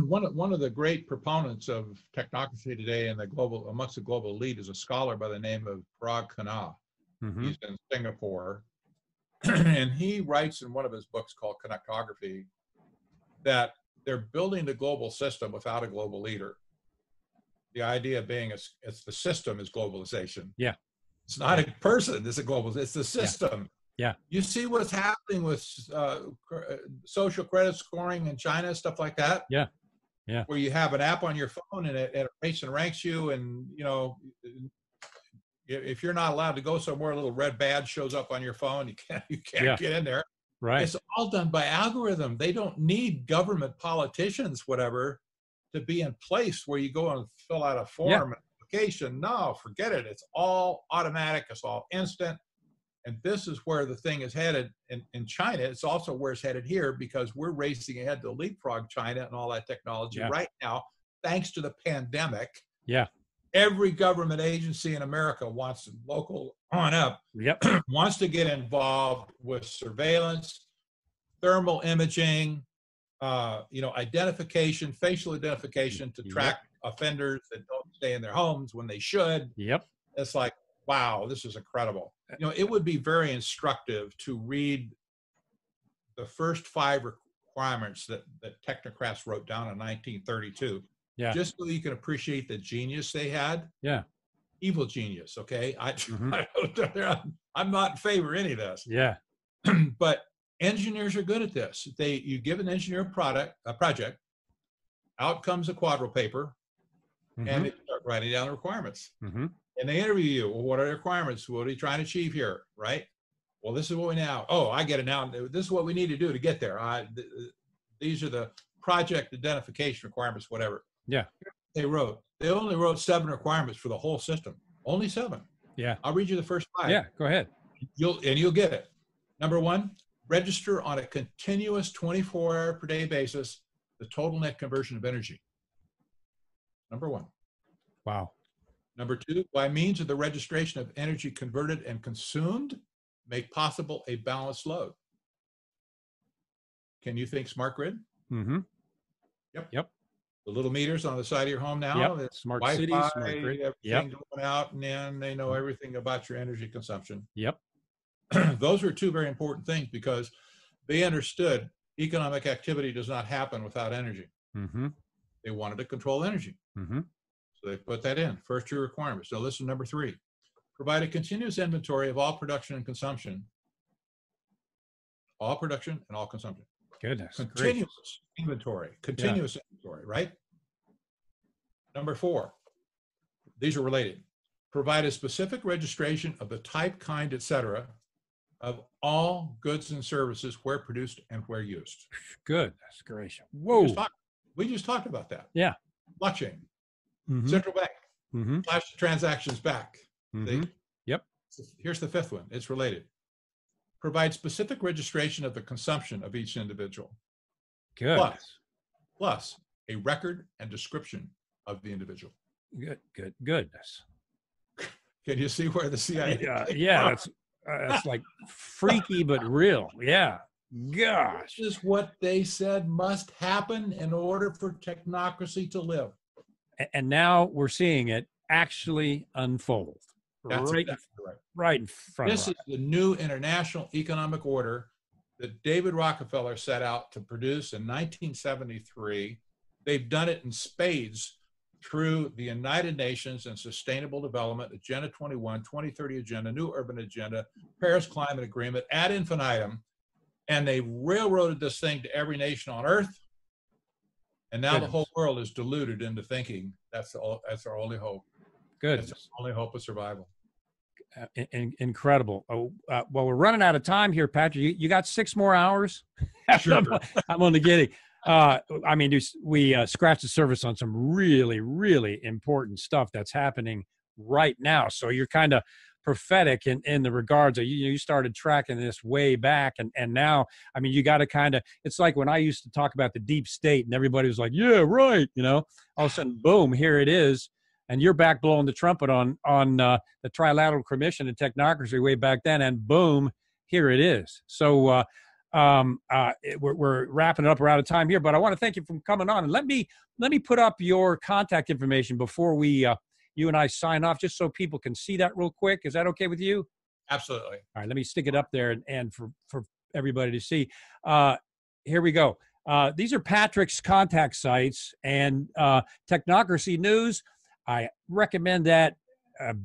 one of the great proponents of technocracy today in the amongst the global elite is a scholar by the name of Parag Khanna. Mm-hmm. He's in Singapore, and he writes in one of his books called Connectography that they're building the global system without a global leader. The idea being it's the system is globalization. Yeah. It's not a person, it's the system. Yeah. You see what's happening with social credit scoring in China, stuff like that? Yeah. Yeah. Where you have an app on your phone and it rates and ranks you, and if you're not allowed to go somewhere, a little red badge shows up on your phone. You can't get in there. Right. It's all done by algorithm. They don't need government politicians, whatever, to be in place where you go and fill out a form application. No, forget it. It's all automatic. It's all instant. And this is where the thing is headed in China. It's also where it's headed here, because we're racing ahead to leapfrog China and all that technology right now, thanks to the pandemic. Yeah. Every government agency in America wants local on up, wants to get involved with surveillance, thermal imaging, identification, facial identification to track offenders that don't stay in their homes when they should. Yep. It's like, wow, this is incredible. It would be very instructive to read the first 5 requirements that technocrats wrote down in 1932. Yeah. Just so you can appreciate the genius they had. Yeah. Evil genius, okay? I'm not in favor of any of this. Yeah. But engineers are good at this. You give an engineer a project, out comes a quadro paper, and they start writing down the requirements. And they interview you. Well, what are the requirements? What are you trying to achieve here, right? Well, this is what we now. Oh, I get it now. This is what we need to do to get there. These are the project identification requirements, whatever. Yeah. They only wrote 7 requirements for the whole system. Only 7. Yeah. I'll read you the first 5. Yeah, go ahead. You'll get it. Number 1, register on a continuous 24-hour per day basis the total net conversion of energy. Number 1. Wow. Number 2, by means of the registration of energy converted and consumed, make possible a balanced load. Can you think smart grid? Yep. The little meters on the side of your home now. Yep. Smart Wi-Fi, city, smart grid. Everything going out and in. They know everything about your energy consumption. Yep. Those were 2 very important things, because they understood economic activity does not happen without energy. They wanted to control energy. So they put that in. First 2 requirements. So listen, number 3. Provide a continuous inventory of all production and consumption. All production and all consumption. Goodness. Continuous inventory. Continuous inventory, right? Number 4. These are related. Provide a specific registration of the type, kind, etc. of all goods and services where produced and where used. Goodness gracious. Whoa. We just talked about that. Yeah. Blockchain. Central bank. Flash the transactions back. Yep. Here's the 5th one. It's related. Provide specific registration of the consumption of each individual. Good. Plus a record and description of the individual. Goodness. Can you see where the CIA? That's like freaky but real. Yeah. Gosh. This is what they said must happen in order for technocracy to live. And now we're seeing it actually unfold. That's right in front of us. This is the new international economic order that David Rockefeller set out to produce in 1973. They've done it in spades through the United Nations and Sustainable Development, Agenda 21, 2030 Agenda, New Urban Agenda, Paris Climate Agreement, ad infinitum. And they railroaded this thing to every nation on earth. And now the whole world is deluded into thinking that's our only hope. That's our only hope of survival. Incredible. Well, we're running out of time here, Patrick. You got 6 more hours? Sure. I'm only kidding. We scratched the surface on some really, really important stuff that's happening right now. So you're kind of prophetic in the regards of, you started tracking this way back. And now, you got to kind of, it's like when I used to talk about the deep state and everybody was like, yeah, right. All of a sudden, boom, here it is. And you're back blowing the trumpet on the Trilateral Commission and technocracy way back then. And boom, here it is. So we're wrapping it up. We're out of time here, but I want to thank you for coming on. And let me put up your contact information before we you and I sign off, just so people can see that real quick. Is that okay with you? Absolutely. All right, let me stick it up there and for everybody to see. Here we go. These are Patrick's contact sites, and Technocracy News. I recommend that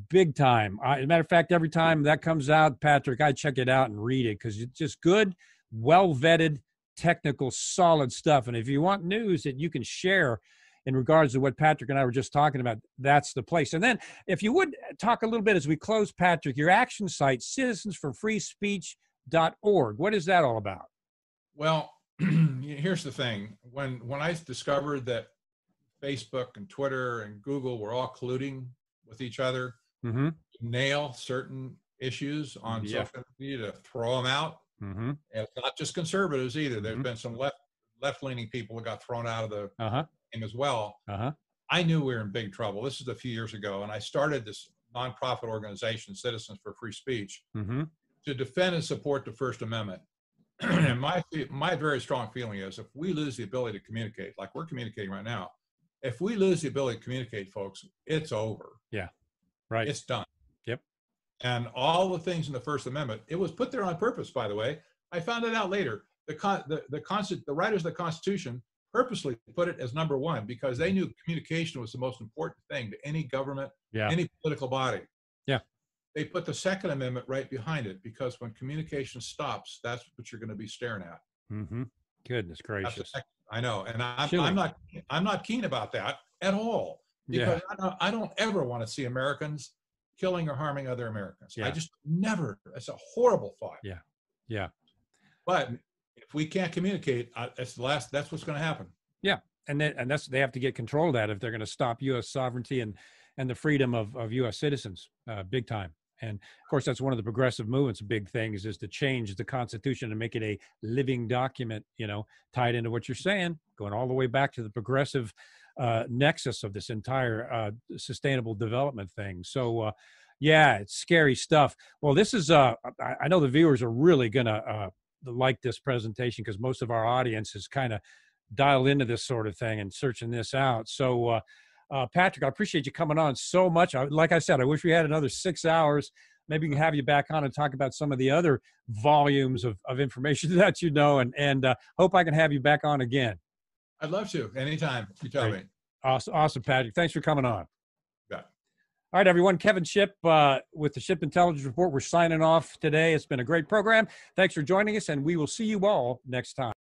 big time. As a matter of fact, every time that comes out, Patrick, I check it out and read it because it's just good, well-vetted, technical, solid stuff. And if you want news that you can share in regards to what Patrick and I were just talking about, that's the place. And then if you would talk a little bit as we close, Patrick, your action site, citizensforfreespeech.org. What is that all about? Well, here's the thing. When I discovered that Facebook and Twitter and Google were all colluding with each other to nail certain issues on social media, to throw them out. And it's not just conservatives either. There's been some left-leaning people that got thrown out of the game as well. I knew we were in big trouble. This is a few years ago, and I started this nonprofit organization, Citizens for Free Speech, to defend and support the First Amendment. And my very strong feeling is, if we lose the ability to communicate, like we're communicating right now, if we lose the ability to communicate, folks, it's over. Yeah, right. It's done. Yep. And all the things in the First Amendment, it was put there on purpose, by the way. I found it out later. The writers of the Constitution purposely put it as number one because they knew communication was the most important thing to any government, any political body. Yeah. They put the Second Amendment right behind it because when communication stops, that's what you're going to be staring at. Goodness gracious. I know, and I'm not keen about that at all because I don't ever want to see Americans killing or harming other Americans. I just never. It's a horrible thought. Yeah. But if we can't communicate, that's what's going to happen. Yeah, and that's they have to get control of that if they're going to stop U.S. sovereignty and the freedom of U.S. citizens, big time. And of course, that's one of the progressive movements' big things is to change the Constitution and make it a living document, tied into what you're saying, going all the way back to the progressive nexus of this entire sustainable development thing. So, it's scary stuff. Well, this is, I know the viewers are really going to like this presentation because most of our audience is kind of dialed into this sort of thing and searching this out. So, Patrick, I appreciate you coming on so much. Like I said, I wish we had another 6 hours. Maybe we can have you back on and talk about some of the other volumes of information that and hope I can have you back on again. I'd love to. Anytime. You tell me. Awesome, Patrick. Thanks for coming on. Yeah. All right, everyone. Kevin Shipp with the Shipp Intelligence Report. We're signing off today. It's been a great program. Thanks for joining us, and we will see you all next time.